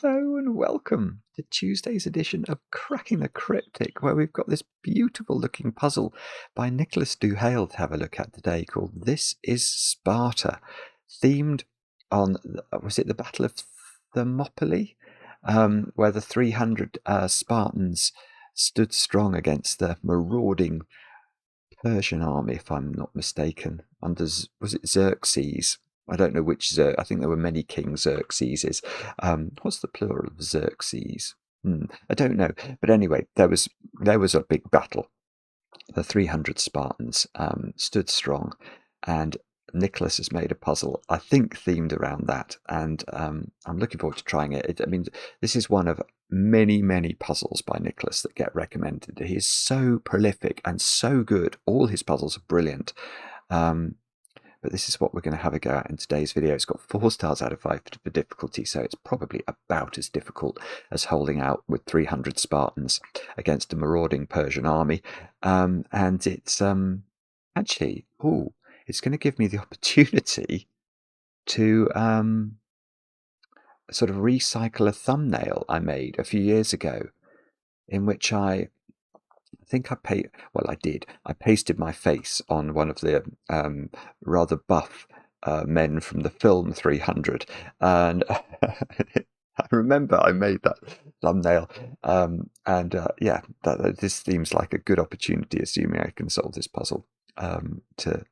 Hello and welcome to Tuesday's edition of Cracking the Cryptic, where we've got this beautiful looking puzzle by Nicolas Duhail to have a look at today called This Is Sparta, themed on, was it the Battle of Thermopylae, where the 300 Spartans stood strong against the marauding Persian army, if I'm not mistaken, under, was it Xerxes? I don't know which Xerxes. I think there were many King Xerxeses. What's the plural of Xerxes? I don't know. But anyway, there was a big battle. The 300 Spartans stood strong, and Nicholas has made a puzzle, I think, themed around that. And I'm looking forward to trying it. I mean, this is one of many, many puzzles by Nicholas that get recommended. He is so prolific and so good. All his puzzles are brilliant. But this is what we're going to have a go at in today's video. It's got 4 stars out of 5 for difficulty, so it's probably about as difficult as holding out with 300 Spartans against a marauding Persian army. And it's actually, it's going to give me the opportunity to sort of recycle a thumbnail I made a few years ago, in which I pasted my face on one of the rather buff men from the film 300, and I remember I made that thumbnail, this seems like a good opportunity, assuming I can solve this puzzle, to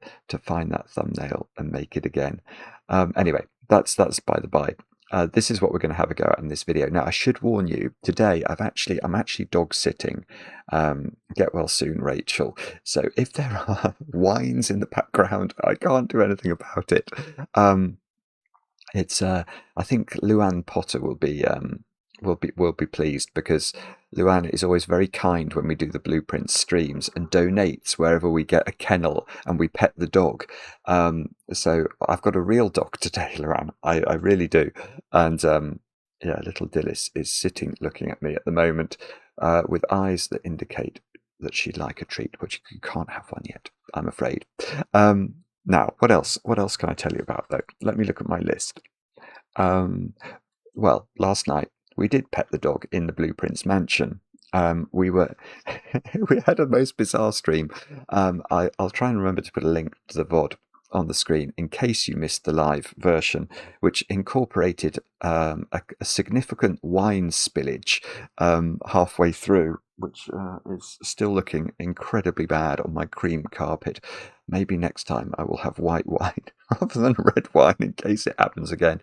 find that thumbnail and make it again. Anyway, that's by the by. This is what we're going to have a go at in this video. Now, I should warn you, today I'm actually dog sitting. Get well soon, Rachel. So if there are whines in the background, I can't do anything about it. I think Luann Potter will be pleased, because Luann is always very kind when we do the Blueprint streams and donates wherever we get a kennel and we pet the dog. So I've got a real dog today, Luann. I really do. And little Dillis is sitting looking at me at the moment with eyes that indicate that she'd like a treat, but you can't have one yet, I'm afraid. Now, what else can I tell you about, though? Let me look at my list. Well, last night we did pet the dog in the Blueprints mansion. We had a most bizarre stream. I'll try and remember to put a link to the VOD on the screen in case you missed the live version, which incorporated a significant wine spillage halfway through, which is still looking incredibly bad on my cream carpet. Maybe next time I will have white wine rather than red wine in case it happens again.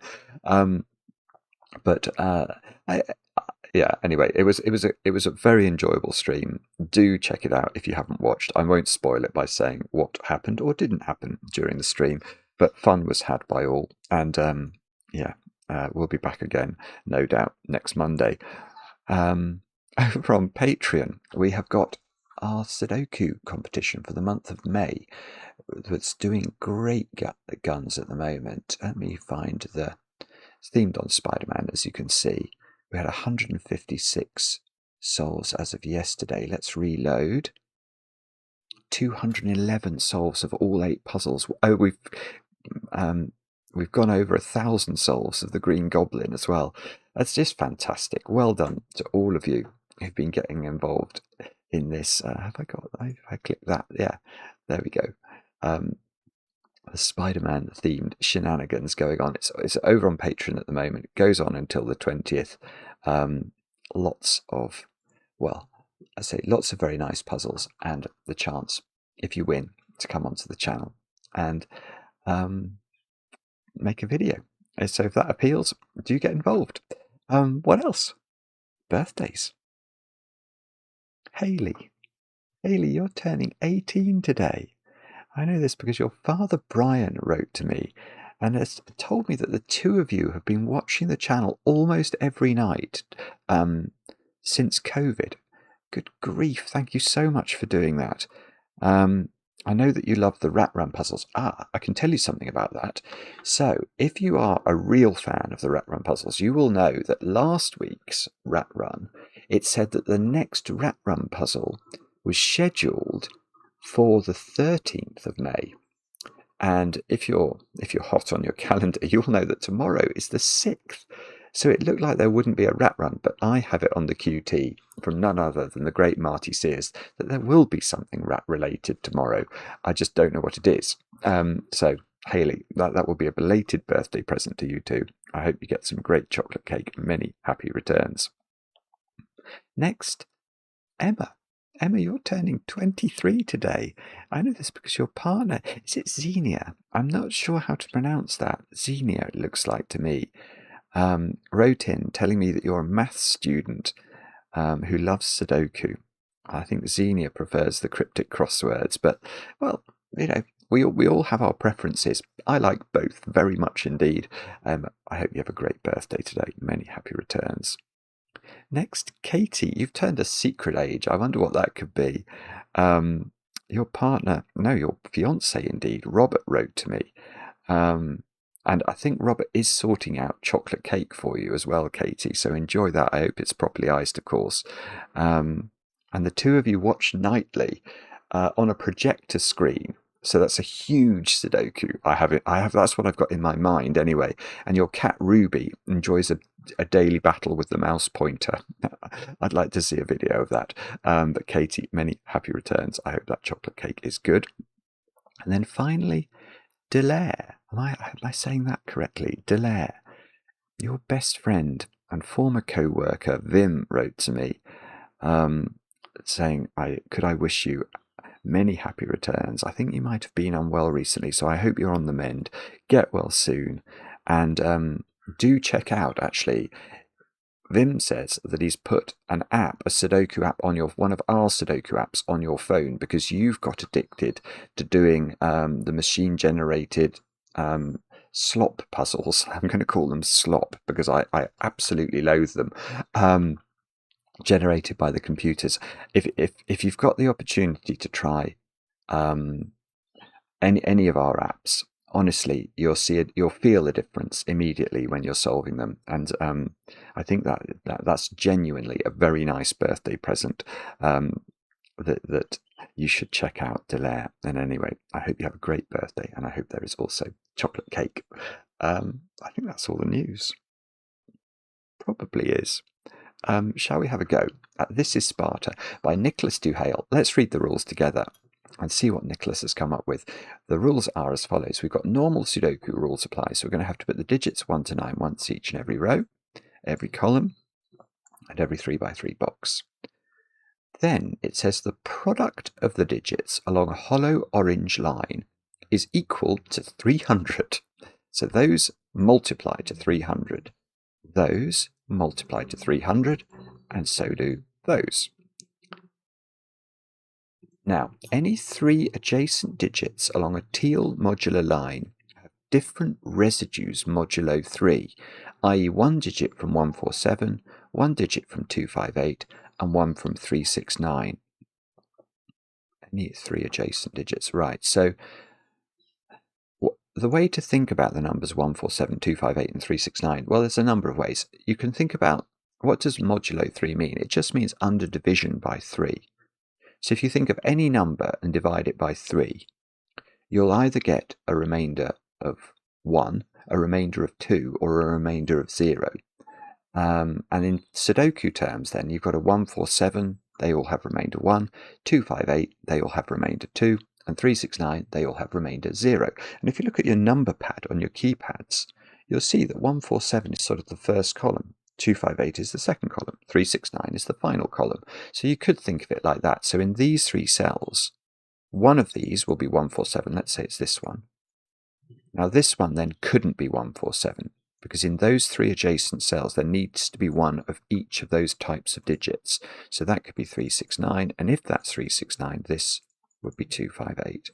Anyway, it was a very enjoyable stream. Do check it out if you haven't watched. I won't spoil it by saying what happened or didn't happen during the stream, but fun was had by all. And we'll be back again, no doubt, next Monday. Over on Patreon, we have got our Sudoku competition for the month of May. That's doing great guns at the moment. Let me find it's themed on Spider-Man, as you can see. We had 156 solves as of yesterday. Let's reload. 211 solves of all 8 puzzles. Oh, we've gone over 1,000 solves of the Green Goblin as well. That's just fantastic. Well done to all of you who've been getting involved in this. Have I clicked that? Yeah, there we go. The Spider-Man themed shenanigans going on. It's over on Patreon at the moment. It goes on until the 20th. Lots of very nice puzzles, and the chance, if you win, to come onto the channel and make a video. So if that appeals, do get involved. What else? Birthdays. Haley, you're turning 18 today. I know this because your father Brian wrote to me and has told me that the two of you have been watching the channel almost every night since COVID. Good grief, thank you so much for doing that. I know that you love the Rat Run puzzles. I can tell you something about that. So, if you are a real fan of the Rat Run puzzles, you will know that last week's Rat Run, it said that the next Rat Run puzzle was scheduled for the 13th of May. And if you're hot on your calendar, you'll know that tomorrow is the 6th. So it looked like there wouldn't be a rat run, but I have it on the QT from none other than the great Marty Sears that there will be something rat related tomorrow. I just don't know what it is. So Hayley, that will be a belated birthday present to you too. I hope you get some great chocolate cake and many happy returns. Next, Emma. Emma, you're turning 23 today. I know this because your partner, is it Xenia? I'm not sure how to pronounce that. Xenia, it looks like to me. Wrote in telling me that you're a maths student who loves Sudoku. I think Xenia prefers the cryptic crosswords, but, well, you know, we all have our preferences. I like both very much indeed. I hope you have a great birthday today. Many happy returns. Next, Katie, you've turned a secret age. I wonder what that could be. Your partner, no, your fiance indeed, Robert wrote to me. And I think Robert is sorting out chocolate cake for you as well, Katie. So enjoy that. I hope it's properly iced, of course. And the two of you watch nightly on a projector screen. So that's a huge Sudoku. I have. That's what I've got in my mind anyway. And your cat Ruby enjoys a daily battle with the mouse pointer. I'd like to see a video of that. But Katie, many happy returns. I hope that chocolate cake is good. And then finally, Delaire. Am I saying that correctly? Delaire, your best friend and former co-worker Vim wrote to me, saying, could I wish you many happy returns. I think you might have been unwell recently, so I hope you're on the mend. Get well soon, and do check out, actually, Vim says that he's put an app, a Sudoku app, on one of our Sudoku apps on your phone because you've got addicted to doing the machine-generated slop puzzles. I'm going to call them slop because I absolutely loathe them. Generated by the computers. If you've got the opportunity to try any of our apps, honestly, you'll feel the difference immediately when you're solving them. And I think that's genuinely a very nice birthday present that you should check out, Delaire. And anyway, I hope you have a great birthday, and I hope there is also chocolate cake. I think that's all the news. Probably is. Shall we have a go at This Is Sparta by Nicolas Duhail? Let's read the rules together and see what Nicolas has come up with. The rules are as follows. We've got normal Sudoku rules apply, so we're going to have to put the digits 1 to 9 once each in every row, every column, and every 3x3 box. Then it says the product of the digits along a hollow orange line is equal to 300. So those multiply to 300. Those multiply to 300, and so do those. Now, any 3 adjacent digits along a teal modular line have different residues modulo 3, i.e. 1 digit from 147, 1 digit from 258, and 1 from 369. Any 3 adjacent digits, right. So the way to think about the numbers 147, 258, and 369, well, there's a number of ways. You can think about, what does modulo 3 mean? It just means under division by 3. So if you think of any number and divide it by 3, you'll either get a remainder of 1, a remainder of 2, or a remainder of 0. And in Sudoku terms, then, you've got a 147, they all have remainder 1, 258, they all have remainder 2, and 369, they all have remainder 0. And if you look at your number pad on your keypads, you'll see that 147 is sort of the first column, 258 is the second column, 369 is the final column. So you could think of it like that. So in these 3 cells, one of these will be 147, let's say it's this one. Now this one then couldn't be 147, because in those 3 adjacent cells there needs to be one of each of those types of digits. So that could be 369, and if that's 369, this would be 258.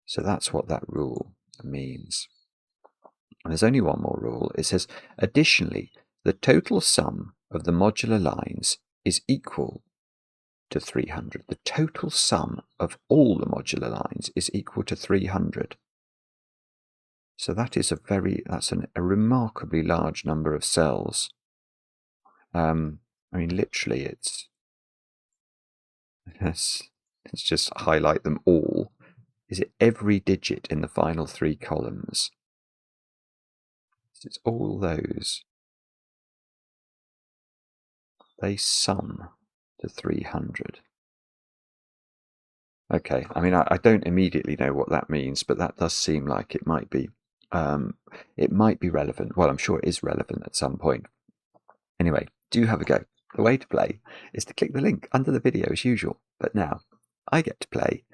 So that's what that rule means. And there's only one more rule. It says, additionally, the total sum of the modular lines is equal to 300. The total sum of all the modular lines is equal to 300. So that is a remarkably large number of cells. I mean, literally, let's just highlight them all. Is it every digit in the final 3 columns? It's all those. they sum to 300. Okay, I mean, I don't immediately know what that means, but that does seem like it might be relevant. Well, I'm sure it is relevant at some point. Anyway, do have a go. The way to play is to click the link under the video as usual. But now, I get to play.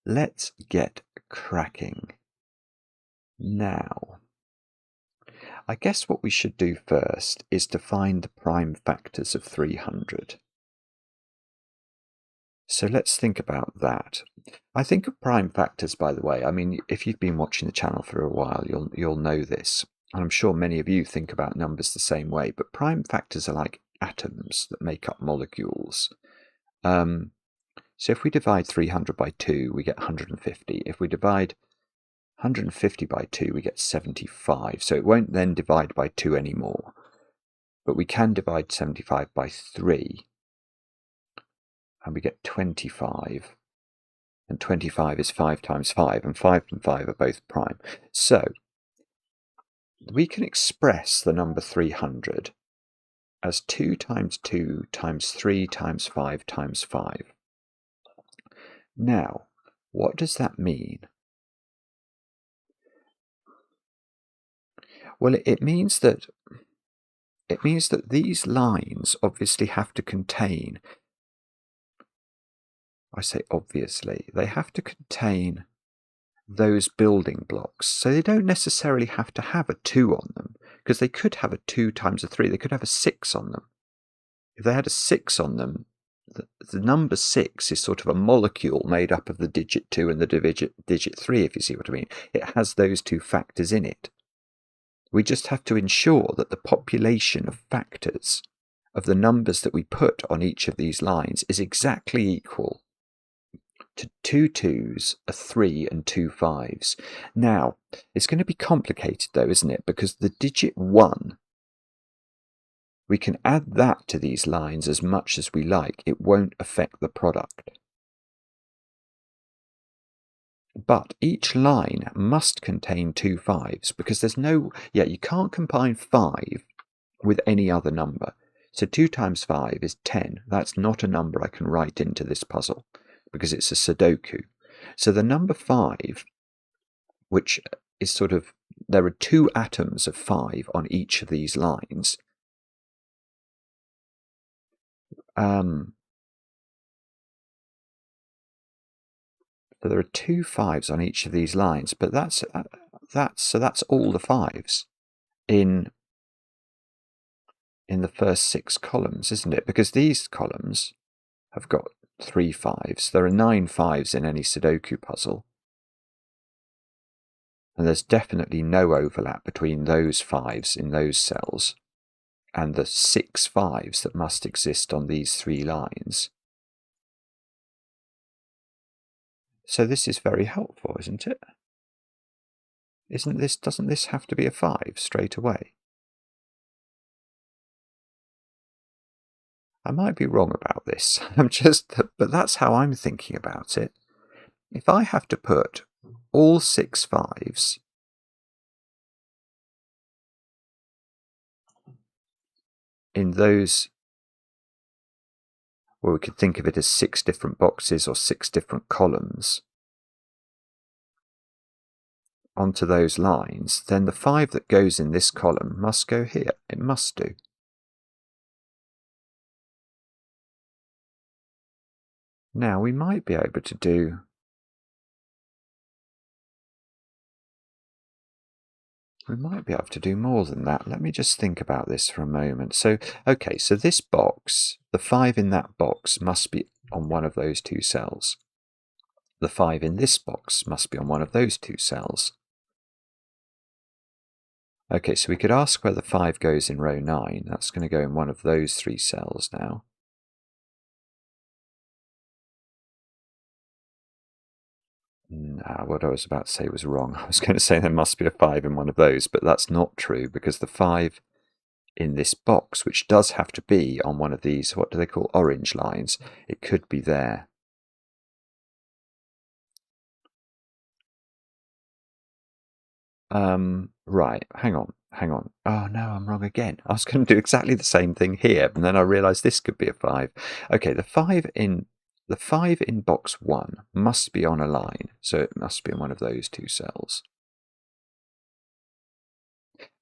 Let's get cracking. Now, I guess what we should do first is to find the prime factors of 300. So let's think about that. I think of prime factors, by the way. I mean, if you've been watching the channel for a while, you'll know this. And I'm sure many of you think about numbers the same way, but prime factors are like atoms that make up molecules. So if we divide 300 by 2, we get 150. If we divide 150 by 2, we get 75. So it won't then divide by 2 anymore. But we can divide 75 by 3. And we get 25. And 25 is 5 times 5. And 5 and 5 are both prime. So we can express the number 300 as 2 times 2 times 3 times 5 times 5. Now, what does that mean? Well, it means that these lines obviously have to contain, I say obviously, they have to contain those building blocks. So they don't necessarily have to have a 2 on them, because they could have a 2 times a 3. They could have a 6 on them. If they had a 6 on them, the number 6 is sort of a molecule made up of the digit 2 and the digit 3, if you see what I mean. It has those two factors in it. We just have to ensure that the population of factors of the numbers that we put on each of these lines is exactly equal to 2 2s, a 3 and 2 5s. Now, it's going to be complicated though, isn't it? Because the digit 1, we can add that to these lines as much as we like. It won't affect the product. But each line must contain 2 5s, because there's no, you can't combine 5 with any other number. So 2 times 5 is 10. That's not a number I can write into this puzzle, because it's a Sudoku. So the number 5, which is sort of, there are 2 atoms of 5 on each of these lines. So there are 2 5s on each of these lines, but that's all the 5s in the first 6 columns, isn't it? Because these columns have got 3 5s. There are 9 5s in any Sudoku puzzle. And there's definitely no overlap between those 5s in those cells and the 6 5s that must exist on these 3 lines. So this is very helpful, isn't it? Doesn't this have to be a 5 straight away? I might be wrong about this. But that's how I'm thinking about it. If I have to put all 6 5s in those, well, we could think of it as 6 different boxes or 6 different columns onto those lines, then the 5 that goes in this column must go here. It must do. Now we might be able to do more than that. Let me just think about this for a moment. So, okay, so this box, the 5 in that box must be on one of those 2 cells. The 5 in this box must be on one of those 2 cells. Okay, so we could ask where the 5 goes in row 9. That's going to go in one of those 3 cells now. What I was about to say was wrong. I was going to say there must be a 5 in one of those, but that's not true, because the 5 in this box, which does have to be on one of these, what do they call, orange lines, it could be there. Right, hang on. hang on. Oh no, I'm wrong again. I was going to do exactly the same thing here, and then I realised this could be a 5. Okay, the 5 in box 1 must be on a line, so it must be in one of those two cells.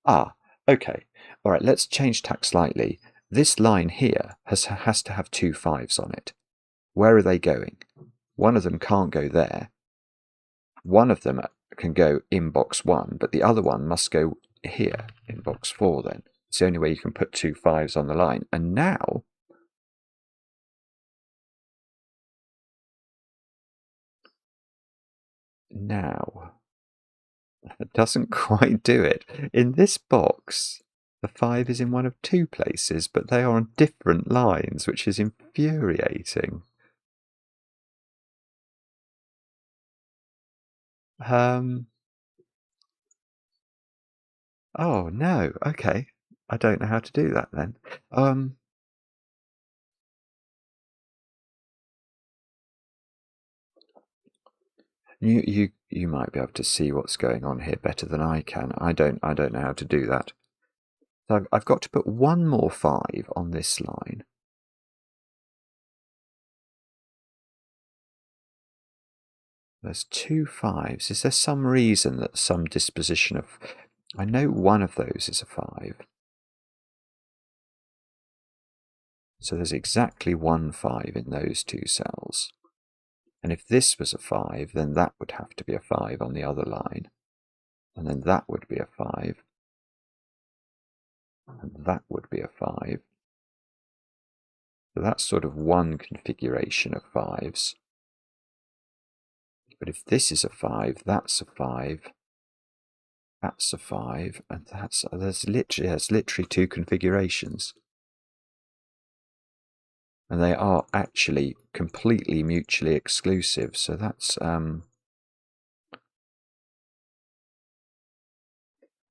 Ah, okay. All right, let's change tack slightly. This line here has to have two 5s on it. Where are they going? One of them can't go there. One of them can go in box 1, but the other one must go here in box 4 then. It's the only way you can put two 5s on the line. And now, it doesn't quite do it. In this box, the 5 is in one of two places, but they are on different lines, which is infuriating. Oh no, okay. I don't know how to do that then. You might be able to see what's going on here better than I can. I don't know how to do that. So I've got to put one more 5 on this line. There's two 5s. Is there some reason that some disposition of... I know one of those is a 5. So there's exactly one 5 in those two cells. And if this was a 5, then that would have to be a 5 on the other line. And then that would be a 5. And that would be a 5. So that's sort of one configuration of 5s. But if this is a 5, that's a 5. That's a 5, and there's literally two configurations. And they are actually completely mutually exclusive, so that's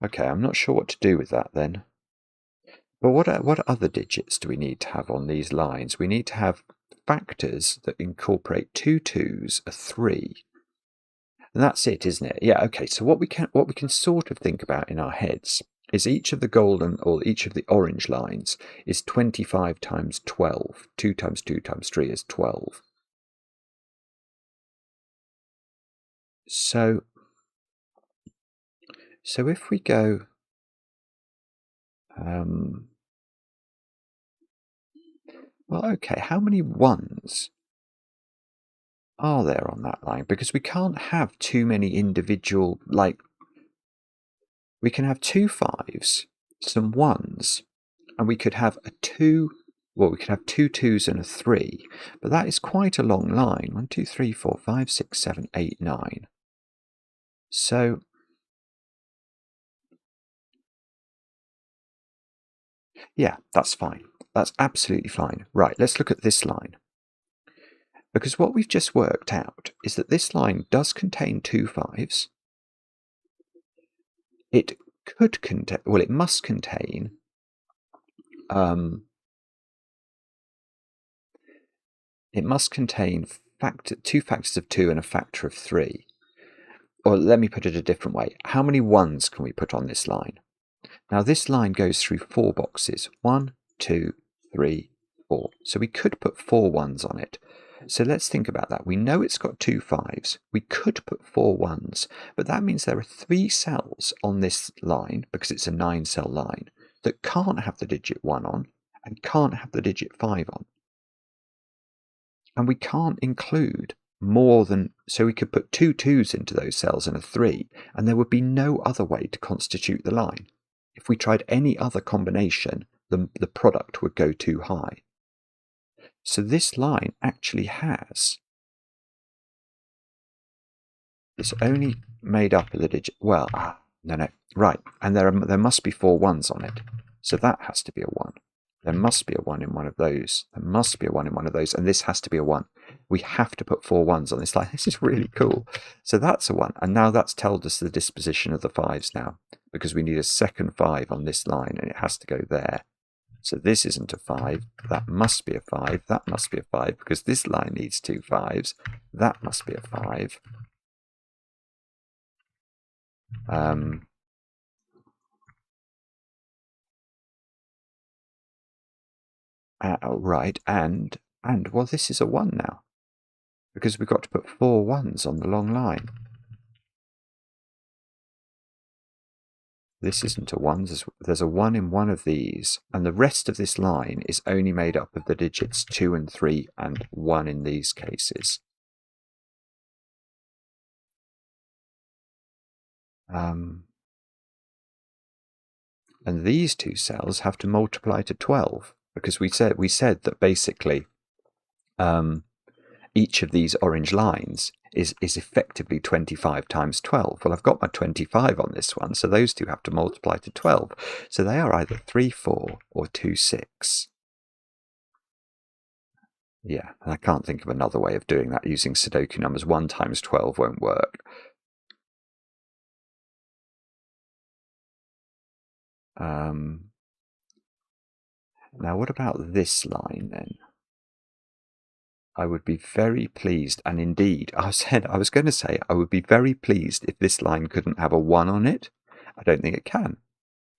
okay, I'm not sure what to do with that then. But what other digits do we need to have on these lines? We need to have factors that incorporate two 2s, a 3. And that's it, isn't it? Yeah, okay. So what we can sort of think about in our heads is each of the golden or each of the orange lines is 25 times 12. 2 times 2 times 3 is 12. So if we go well, okay, how many 1s are there on that line? Because we can't have too many individual, like, we can have two 5s, some 1s, and we could have a 2, well, we could have two 2s and a 3, but that is quite a long line. 1, 2, 3, 4, 5, 6, 7, 8, 9. So, yeah, that's fine. That's absolutely fine. Right, let's look at this line. Because what we've just worked out is that this line does contain two 5s. It could contain, well, it must contain two factors of 2 and a factor of 3. Or let me put it a different way. How many 1s can we put on this line? Now this line goes through 4 boxes. 1, 2, 3, 4. So we could put 4 1s on it. So let's think about that. We know it's got two 5s. We could put 4 1s, but that means there are 3 cells on this line, because it's a 9-cell line, that can't have the digit 1 on and can't have the digit 5 on. And we can't include more than, so we could put two 2s into those cells and a 3, and there would be no other way to constitute the line. If we tried any other combination, the product would go too high. So this line actually has, it's only made up of the digit, well, no, right, and there must be 4 1s on it, so that has to be a 1. There must be a 1 in one of those. There must be a 1 in one of those, and this has to be a 1. We have to put 4 1s on this line. This is really cool. So that's a 1, and now that's told us the disposition of the 5s now, because we need a second 5 on this line, and it has to go there. So this isn't a 5, that must be a 5, that must be a 5, because this line needs two 5s, that must be a 5. Right, and well, this is a 1 now, because we've got to put 4 1s on the long line. This isn't a 1, there's a 1 in one of these, and the rest of this line is only made up of the digits 2 and 3 and 1 in these cases. And these two cells have to multiply to 12, because we said that basically each of these orange lines is effectively 25 times 12. Well, I've got my 25 on this one, so those two have to multiply to 12. So they are either 3, 4 or 2, 6. Yeah, and I can't think of another way of doing that using Sudoku numbers. 1 times 12 won't work. Now, what about this line then? I would be very pleased, and indeed, I was going to say I would be very pleased if this line couldn't have a 1 on it. I don't think it can.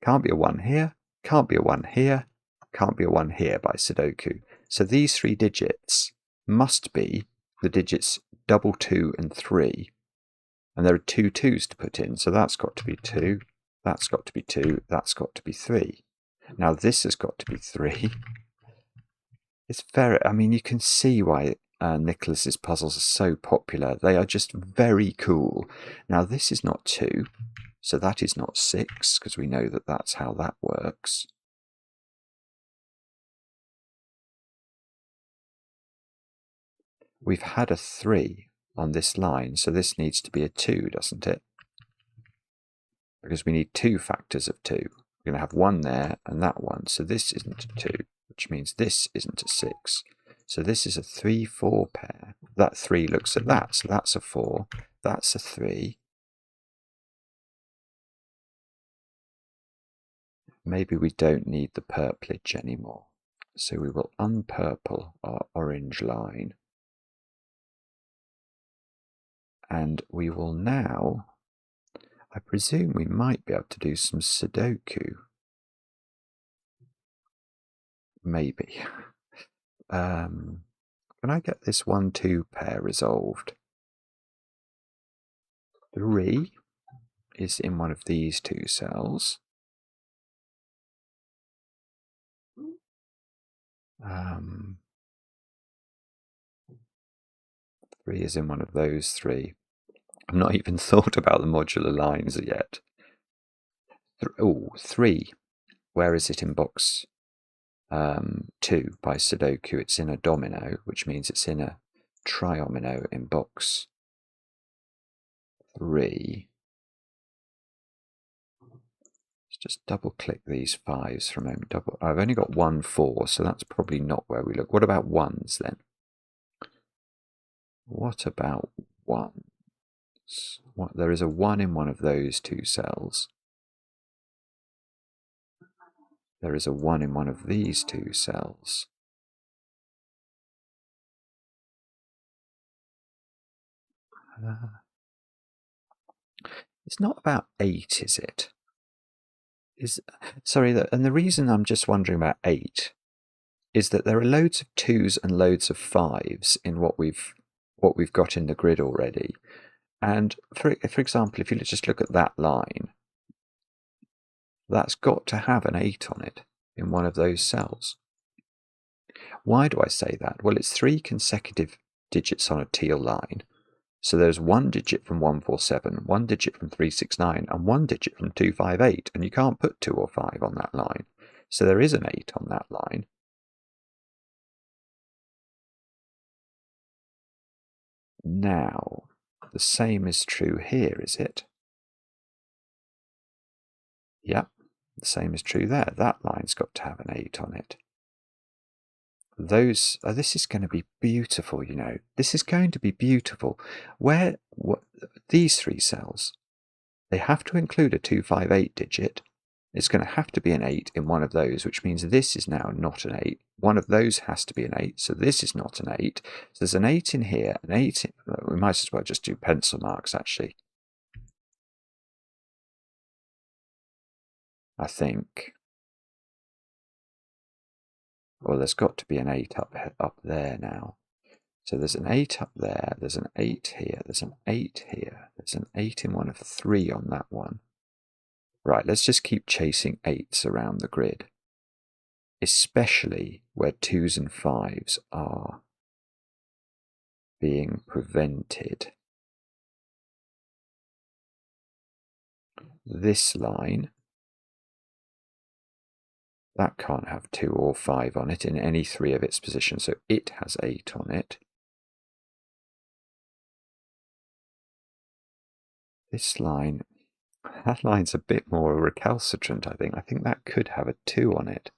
Can't be a 1 here, can't be a 1 here, can't be a 1 here by Sudoku. So these 3 digits must be the digits 2, 2 and 3. And there are 2 2s to put in, so that's got to be 2, that's got to be 2, that's got to be 3. Now this has got to be 3. It's very, I mean, you can see why Nicholas's puzzles are so popular. They are just very cool. Now this is not 2, so that is not 6, because we know that that's how that works. We've had a 3 on this line, so this needs to be a 2, doesn't it? Because we need 2 factors of 2. We're going to have 1 there and that one, so this isn't a 2, which means this isn't a 6. So this is a 3, 4 pair. That 3 looks at that, so that's a 4, that's a 3. Maybe we don't need the purplage anymore. So we will unpurple our orange line. And we will now, I presume we might be able to do some Sudoku. Maybe. Can I get this 1, 2 pair resolved? 3 is in one of these 2 cells. 3 is in one of those 3. I've not even thought about the modular lines yet. 3. Where is it in box 2 by Sudoku? It's in a domino, which means it's in a triomino in box 3. Let's just double click these 5s for a moment. I've only got 1, 4, so that's probably not where we look. What about 1s then? What about 1s? There is a 1 in one of those 2 cells. There is a 1 in one of these 2 cells. It's not about 8, is it? And the reason I'm just wondering about 8 is that there are loads of 2s and loads of 5s in what we've got in the grid already. And for example, if you just look at that line, that's got to have an 8 on it in one of those cells. Why do I say that? Well, it's 3 consecutive digits on a teal line. So there's 1 digit from 147, 1 digit from 369, and 1 digit from 258, and you can't put 2 or 5 on that line. So there is an 8 on that line. Now, the same is true here, is it? Yep, the same is true there. That line's got to have an 8 on it. This is going to be beautiful, you know. This is going to be beautiful. These 3 cells, they have to include a 258 digit. It's going to have to be an 8 in one of those, which means this is now not an 8. One of those has to be an 8, so this is not an 8. So there's an 8 in here, an 8 in, we might as well just do pencil marks, actually. I think. Well, there's got to be an 8 up there now. So there's an 8 up there, there's an 8 here, there's an 8 here, there's an 8 in one of 3 on that one. Right, let's just keep chasing 8s around the grid, especially where 2s and 5s are being prevented. This line, that can't have 2 or 5 on it in any 3 of its positions, so it has 8 on it. This line, that line's a bit more recalcitrant, I think. I think that could have a 2 on it.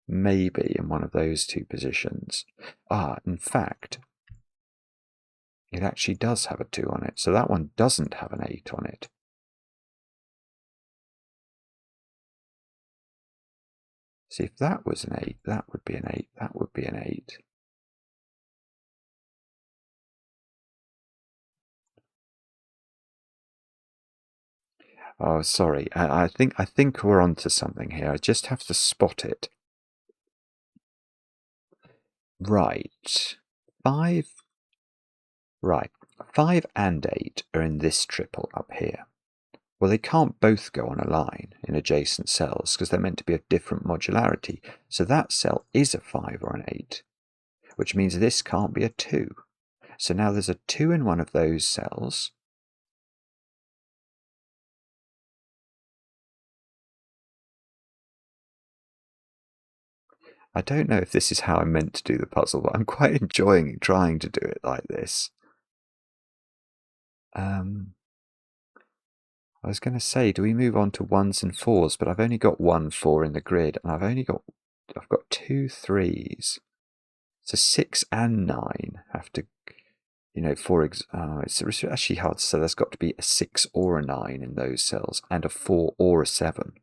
Maybe in one of those 2 positions. In fact, it actually does have a 2 on it, so that one doesn't have an 8 on it. See, if that was an 8, that would be an 8, that would be an 8. Oh, sorry. I think we're onto something here. I just have to spot it. Right. 5. Right. 5 and 8 are in this triple up here. Well, they can't both go on a line in adjacent cells because they're meant to be of different modularity. So that cell is a 5 or an 8, which means this can't be a 2. So now there's a 2 in one of those cells. I don't know if this is how I meant to do the puzzle, but I'm quite enjoying trying to do it like this. I was going to say, do we move on to 1s and 4s? But I've only got 1 4 in the grid, and I've got 2 3s. So 6 and 9 have to, it's actually hard to say. There's got to be a 6 or a 9 in those cells, and a 4 or a 7.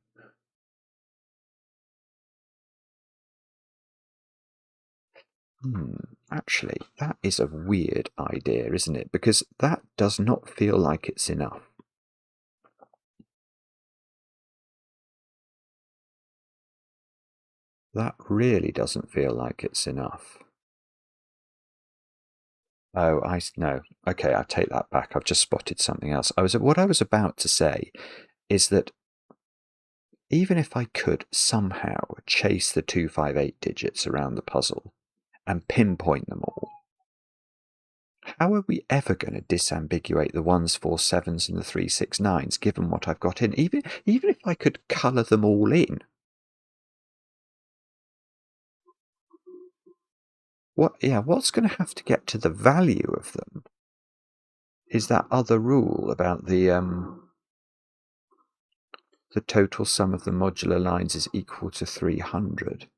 Actually, that is a weird idea, isn't it? Because that does not feel like it's enough. That really doesn't feel like it's enough. Oh, no. Okay, I take that back. I've just spotted something else. What I was about to say is that even if I could somehow chase the 2, 5, 8 digits around the puzzle and pinpoint them all, how are we ever going to disambiguate the 1s, 4s, 7s and the 3, 6, 9s given what I've got in? Even if I could colour them all in. What's going to have to get to the value of them is that other rule about the total sum of the modular lines is equal to 300.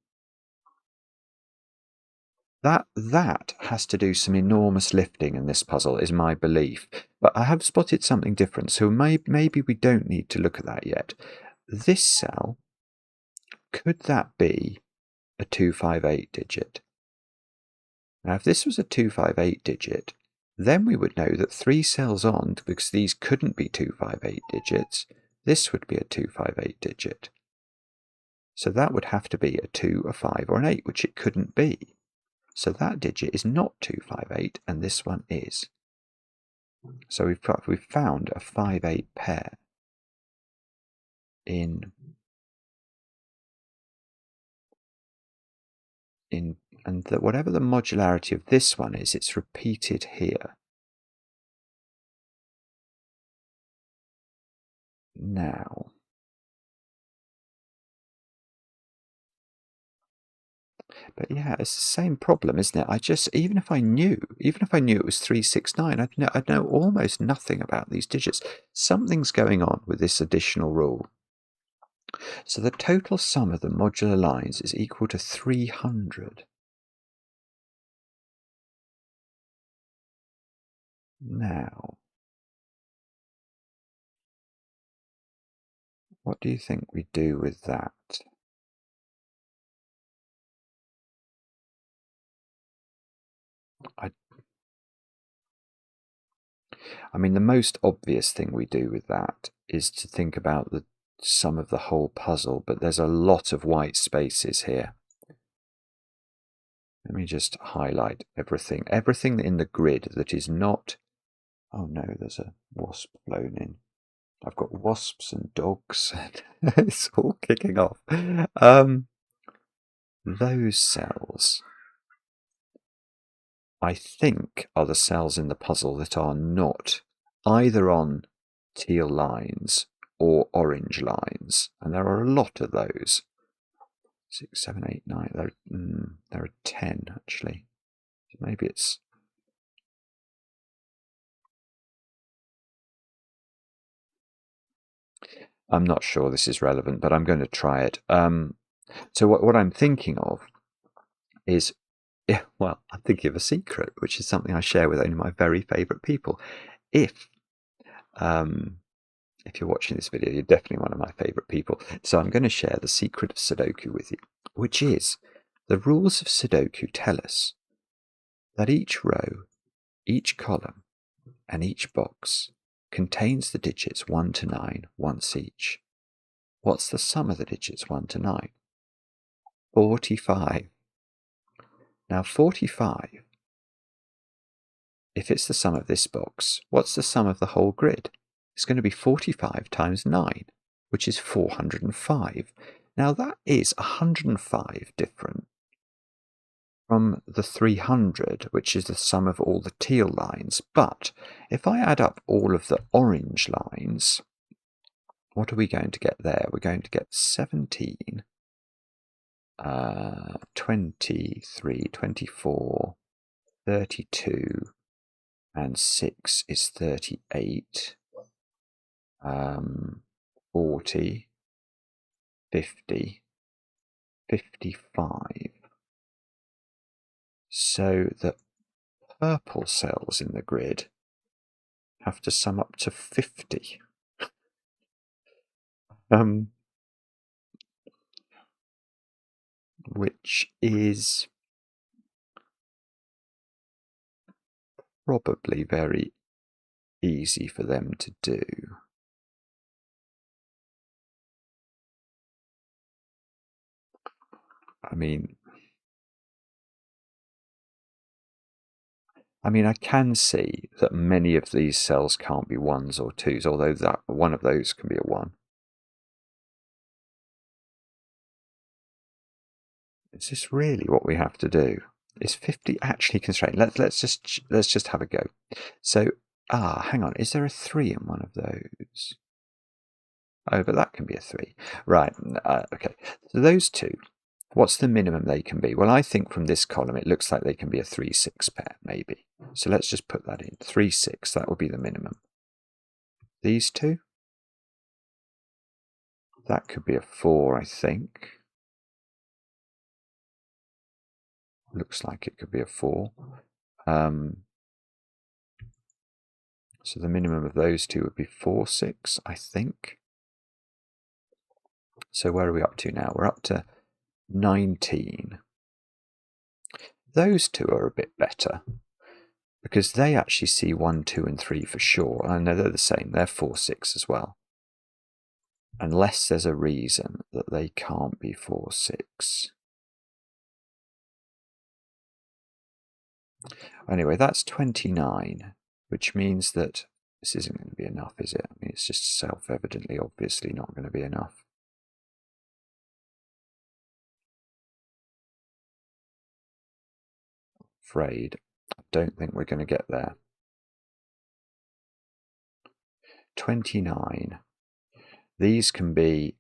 That has to do some enormous lifting in this puzzle, is my belief. But I have spotted something different, so maybe we don't need to look at that yet. This cell, could that be a 258 digit? Now, if this was a 258 digit, then we would know that 3 cells on, because these couldn't be 258 digits, this would be a 258 digit. So that would have to be a 2, a 5, or an 8, which it couldn't be. So that digit is not 258, and this one is. So we've found a 5-8 pair and that whatever the modularity of this one is, it's repeated here. Now, but yeah, it's the same problem, isn't it? Even if I knew it was 369, I'd know almost nothing about these digits. Something's going on with this additional rule. So the total sum of the modular lines is equal to 300. Now, what do you think we do with that? I mean, the most obvious thing we do with that is to think about the sum of the whole puzzle, but there's a lot of white spaces here. Let me just highlight everything in the grid that is not... Oh no, there's a wasp flown in. I've got wasps and dogs. It's all kicking off. Those cells, I think, are the cells in the puzzle that are not either on teal lines or orange lines, and there are a lot of those. 6, 7, 8, 9. There are 10 actually. So maybe it's... I'm not sure this is relevant, but I'm going to try it. So what I'm thinking of is, well, I'm thinking of a secret, which is something I share with only my very favourite people. If you're watching this video, you're definitely one of my favourite people. So I'm going to share the secret of Sudoku with you, which is the rules of Sudoku tell us that each row, each column, and each box contains the digits 1 to 9 once each. What's the sum of the digits 1 to 9? 45. Now 45, if it's the sum of this box, what's the sum of the whole grid? It's going to be 45 times 9, which is 405. Now that is 105 different from the 300, which is the sum of all the teal lines. But if I add up all of the orange lines, what are we going to get there? We're going to get 17, 23, 24, 32, and 6 is 38, 40, 50, 55. So the purple cells in the grid have to sum up to 50. Which is probably very easy for them to do. I mean, I can see that many of these cells can't be 1s or 2s, although that one of those can be a 1. Is this really what we have to do? Is 50 actually constrained? Let's just have a go. So, hang on, is there a 3 in one of those? Oh, but that can be a 3. Right, okay. So those two, what's the minimum they can be? Well, I think from this column it looks like they can be a 3-6 pair, maybe. So let's just put that in. 3-6, that will be the minimum. These two? That could be a 4, I think. Looks like it could be a 4. So the minimum of those two would be 4-6, I think. So where are we up to now? We're up to 19. Those two are a bit better because they actually see 1, 2, and 3 for sure. I know they're the same. They're 4-6 as well. Unless there's a reason that they can't be 4-6. Anyway, that's 29, which means that this isn't going to be enough, is it? I mean, it's just self-evidently, obviously not going to be enough. Afraid. I don't think we're going to get there. 29. These can be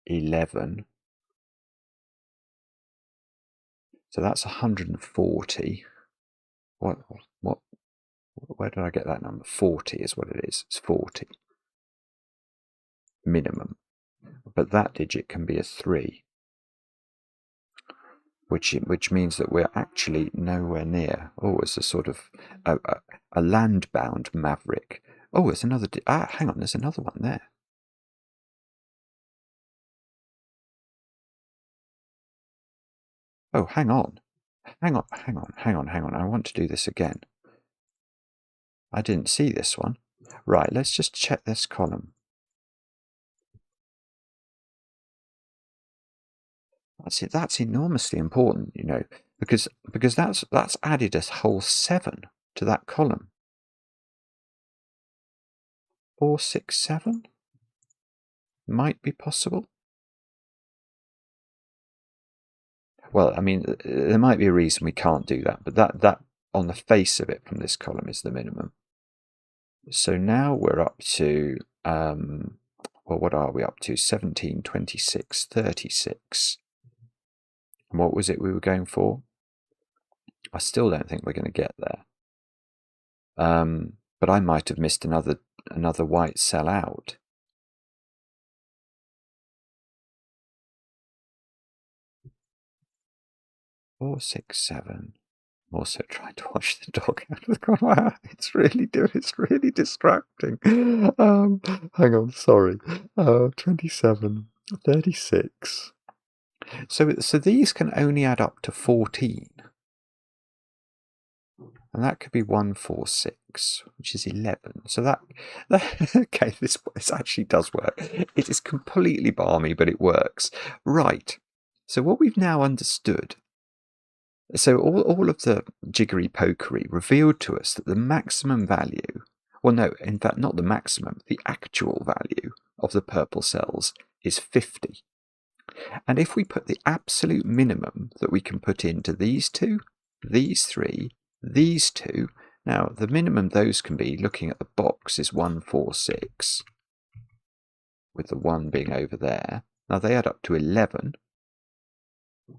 11. So that's 140. Where did I get that number? 40 is what it is. It's 40. Minimum. But that digit can be a 3. Which means that we're actually nowhere near. Oh, it's a sort of a land-bound maverick. Oh, there's another... hang on, there's another one there. Oh, hang on. Hang on. I want to do this again. I didn't see this one. Right, let's just check this column. That's it. That's enormously important, you know, because that's added a whole 7 to that column. 4, 6, 7 might be possible. Well, I mean, there might be a reason we can't do that, but that on the face of it from this column is the minimum. So now we're up to, well, what are we up to? 17, 26, 36. And what was it we were going for? I still don't think we're going to get there. But I might have missed another white cell out. Four, 6, 7. I'm also trying to wash the dog out of the corner. It's really distracting. Hang on, sorry. 27, 36. So these can only add up to 14. And that could be 1, 4, 6, which is 11. So that okay, this actually does work. It is completely balmy, but it works. Right. So what we've now understood. So all of the jiggery pokery revealed to us that the maximum value, well, no, in fact, not the maximum, the actual value of the purple cells is 50. And if we put the absolute minimum that we can put into these two, these three, these two, now the minimum those can be, looking at the box, is 1, 4, 6, with the 1 being over there. Now they add up to 11.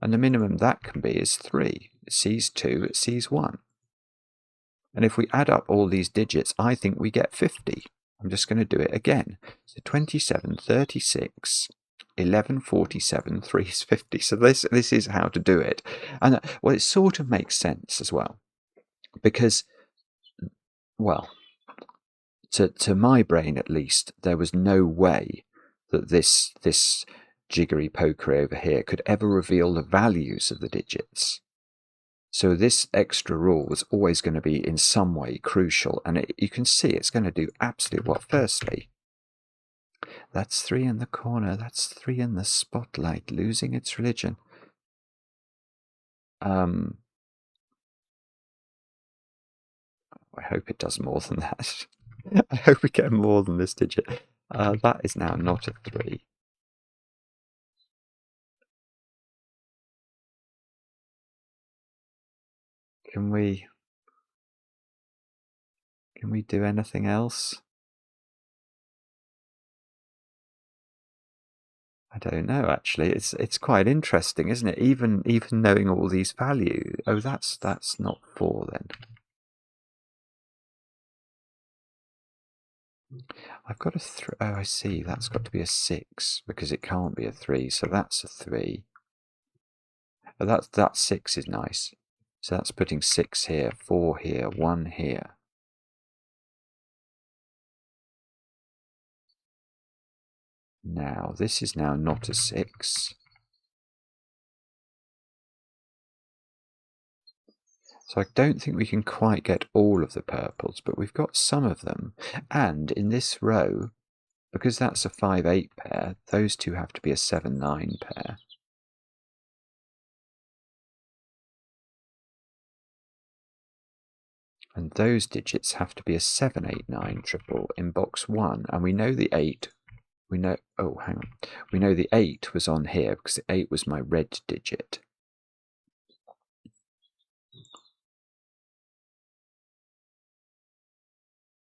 And the minimum that can be is 3. It sees 2, it sees 1. And if we add up all these digits, I think we get 50. I'm just going to do it again. So 27, 36, 11, 47, 3 is 50. So this is how to do it. And well, it sort of makes sense as well. Because, well, to my brain at least, there was no way that this jiggery pokery over here could ever reveal the values of the digits. So this extra rule was always going to be in some way crucial, and you can see it's going to do absolutely what. Firstly, that's 3 in the corner, that's 3 in the spotlight, losing its religion. I hope it does more than that. I hope we get more than this digit. That is now not a 3. Can we do anything else? I don't know, actually. It's quite interesting, isn't it? Even knowing all these values. Oh, that's not 4 then. I've got a 3. Oh, I see. That's got to be a 6 because it can't be a 3. So that's a 3. Oh, that 6 is nice. So that's putting 6 here, 4 here, 1 here. Now, this is now not a 6. So I don't think we can quite get all of the purples, but we've got some of them. And in this row, because that's a 5-8 pair, those two have to be a 7-9 pair. And those digits have to be a 7-8-9 triple in box 1. And we know the 8. We know, oh, hang on. We know the 8 was on here because the 8 was my red digit.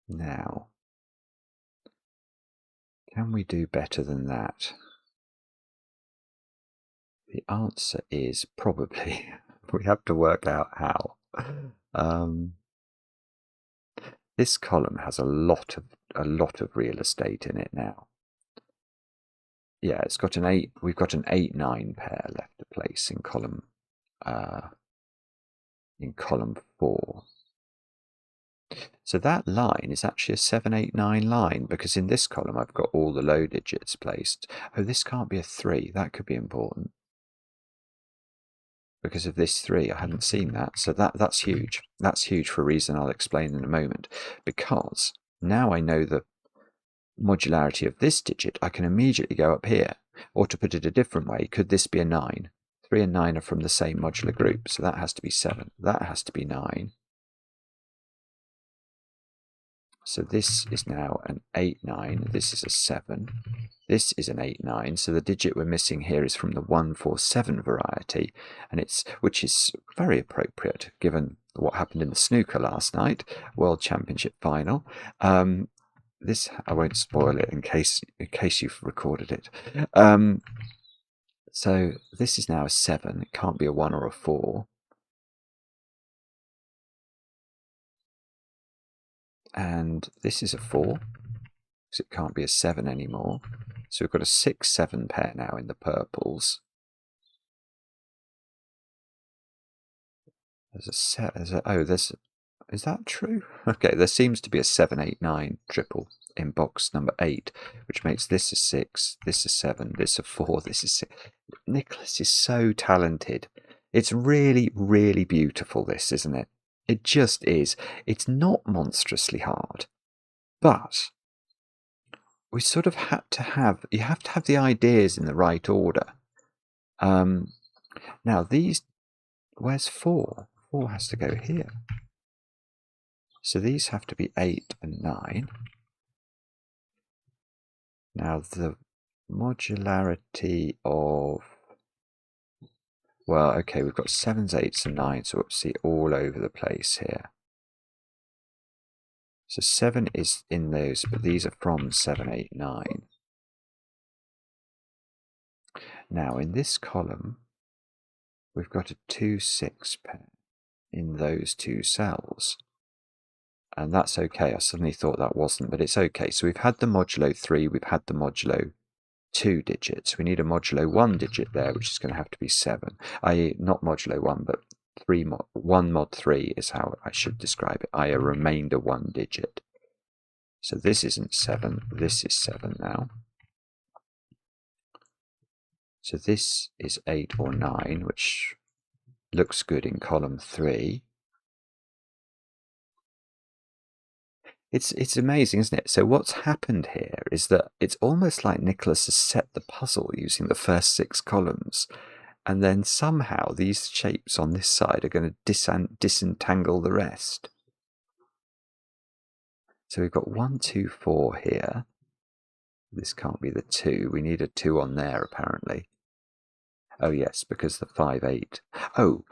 Now, can we do better than that? The answer is probably. We have to work out how. This column has a lot of real estate in it now. Yeah, it's got an 8. We've got an 8-9 pair left to place in column 4. So that line is actually a 7-8-9 line because in this column I've got all the low digits placed. Oh, this can't be a 3. That could be important. Because of this 3, I hadn't seen that. So that's huge. That's huge for a reason I'll explain in a moment. Because now I know the modularity of this digit, I can immediately go up here. Or to put it a different way, could this be a 9? 3 and 9 are from the same modular group, so that has to be 7. That has to be 9. So this is now an 8, 9. This is a 7. This is an 8, 9. So the digit we're missing here is from the 1, 4, 7 variety, and which is very appropriate given what happened in the snooker last night, World Championship final. This I won't spoil it in case you've recorded it. So this is now a 7. It can't be a 1 or a 4. And this is a 4, because it can't be a 7 anymore. So we've got a 6, 7 pair now in the purples. Is that true? Okay, there seems to be a 7, 8, 9 triple in box number 8, which makes this a 6, this a 7, this a 4, this is 6. Nicolas is so talented. It's really, really beautiful, this, isn't it? It just is. It's not monstrously hard, but we sort of you have to have the ideas in the right order. Now these, where's 4? 4 has to go here. So these have to be 8 and 9. Now the modularity of, well, okay, we've got 7s, 8s and 9s, so see all over the place here. So 7 is in those, but these are from 7, 8, 9. Now in this column, we've got a 2, 6 pair in those two cells. And that's okay. I suddenly thought that wasn't, but it's okay. So we've had the modulo 3, we've had the modulo 2 digits. We need a modulo 1 digit there, which is going to have to be 7. I.e. not modulo 1, but 1 mod 3 is how I should describe it. I.e. a remainder 1 digit. So this isn't 7, this is 7 now. So this is 8 or 9, which looks good in column 3. It's amazing, isn't it? So what's happened here is that it's almost like Nicolas has set the puzzle using the first 6 columns, and then somehow these shapes on this side are going to disentangle the rest. So we've got 1, 2, 4 here. This can't be the 2. We need a 2 on there, apparently. Oh yes, because the 5, 8. Oh,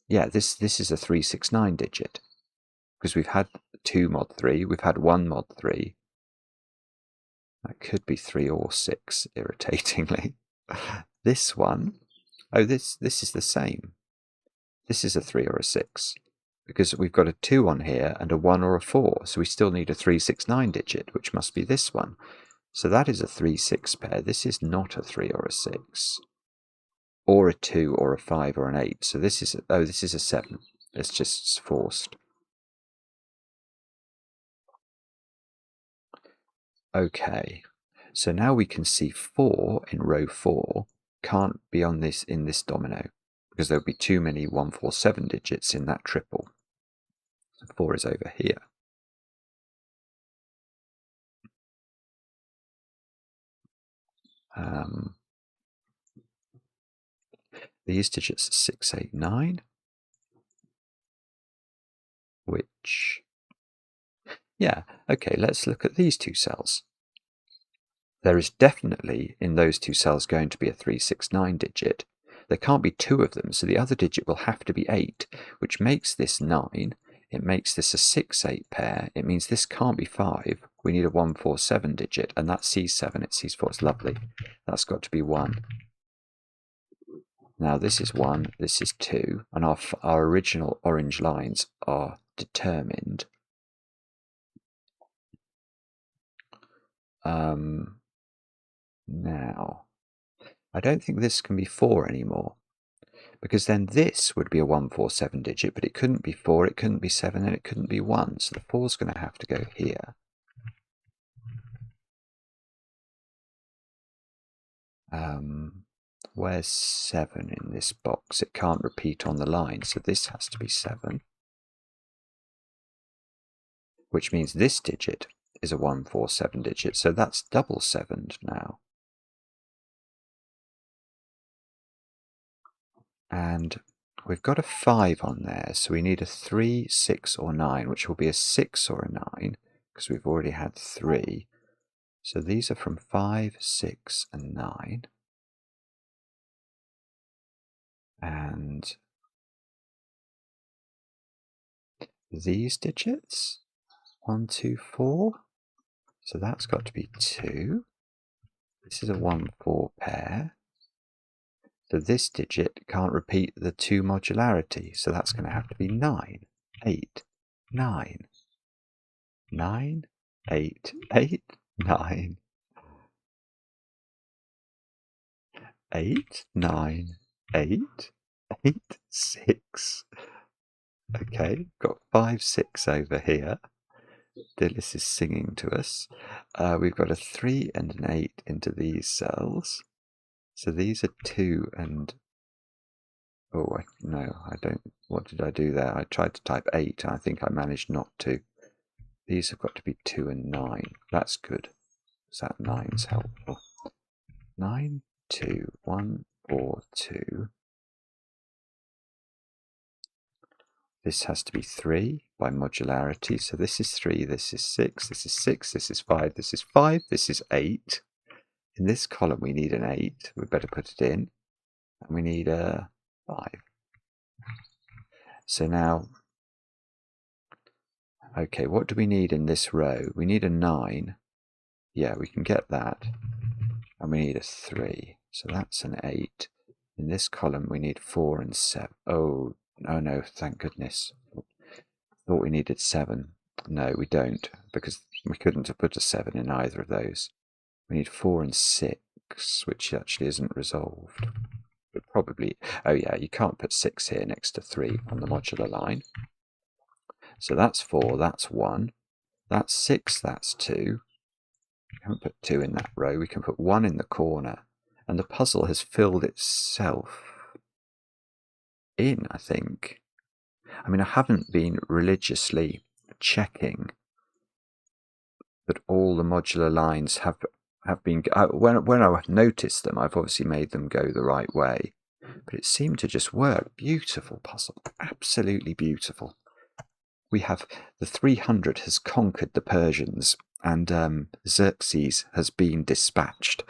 yeah, this is a 3, 6, 9 digit. Because we've had 2 mod 3, we've had 1 mod 3. That could be 3 or 6, irritatingly. This one, oh, this is the same. This is a 3 or a 6. Because we've got a 2 on here and a 1 or a 4, so we still need a 3, 6, 9 digit, which must be this one. So that is a 3, 6 pair. This is not a 3 or a 6. Or a 2 or a 5 or an 8. So this is, this is a 7. It's just forced. Okay, so now we can see 4 in row 4 can't be on this in this domino because there would be too many 1, 4, 7 digits in that triple. So 4 is over here. These digits are 6, 8, 9, which, yeah, okay, let's look at these two cells. There is definitely in those two cells going to be a 3, 6, 9 digit. There can't be 2 of them, so the other digit will have to be 8, which makes this 9. It makes this a 6, 8 pair. It means this can't be 5. We need a 1, 4, 7 digit, and that's C7. It's C4. It's lovely. That's got to be 1. Now this is 1, this is 2, and our original orange lines are determined. Now, I don't think this can be 4 anymore, because then this would be a 1, 4, 7 digit, but it couldn't be 4, it couldn't be 7, and it couldn't be 1, so the 4 is going to have to go here. Where's 7 in this box? It can't repeat on the line, so this has to be 7. Which means this digit is a 1, 4, 7 digit, so that's double 7'd now. And we've got a 5 on there, so we need a 3, 6, or 9, which will be a 6 or a 9, because we've already had 3. So these are from 5, 6, and 9. And these digits, 1, 2, 4. So that's got to be 2. This is a 1, 4 pair. So this digit can't repeat the 2 modularity, so that's going to have to be 9, 8, 9. 9, 8, 8, 9. 8, 9, 8, 8, 6. Okay, got 5, 6 over here. Dillis is singing to us. We've got a 3 and an 8 into these cells. So these are 2 and... Oh, no, I don't... What did I do there? I tried to type 8. I think I managed not to. These have got to be 2 and 9. That's good. So that 9's helpful. 9, 2, 1, 4, 2. This has to be 3 by modularity. So this is 3, this is 6, this is 6, this is 5, this is 5, this is 8. In this column we need an 8. We better put it in. And we need a 5. So now, okay, what do we need in this row? We need a 9. Yeah, we can get that. And we need a 3. So that's an 8. In this column we need 4 and 7. Oh, no, thank goodness. Thought we needed 7. No, we don't, because we couldn't have put a 7 in either of those. We need 4 and 6, which actually isn't resolved. But probably, oh yeah, you can't put 6 here next to 3 on the modular line. So that's 4, that's 1. That's 6, that's 2. We can't put 2 in that row. We can put 1 in the corner. And the puzzle has filled itself in, I think. I mean, I haven't been religiously checking that all the modular lines have been... when I've noticed them, I've obviously made them go the right way. But it seemed to just work. Beautiful puzzle. Absolutely beautiful. We have the 300 has conquered the Persians, and Xerxes has been dispatched.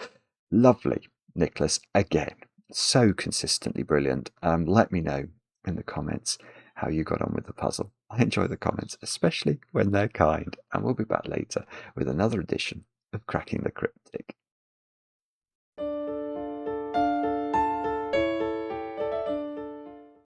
Lovely, Nicholas, again. So consistently brilliant. Let me know in the comments how you got on with the puzzle. I enjoy the comments, especially when they're kind. And we'll be back later with another edition of Cracking the Cryptic.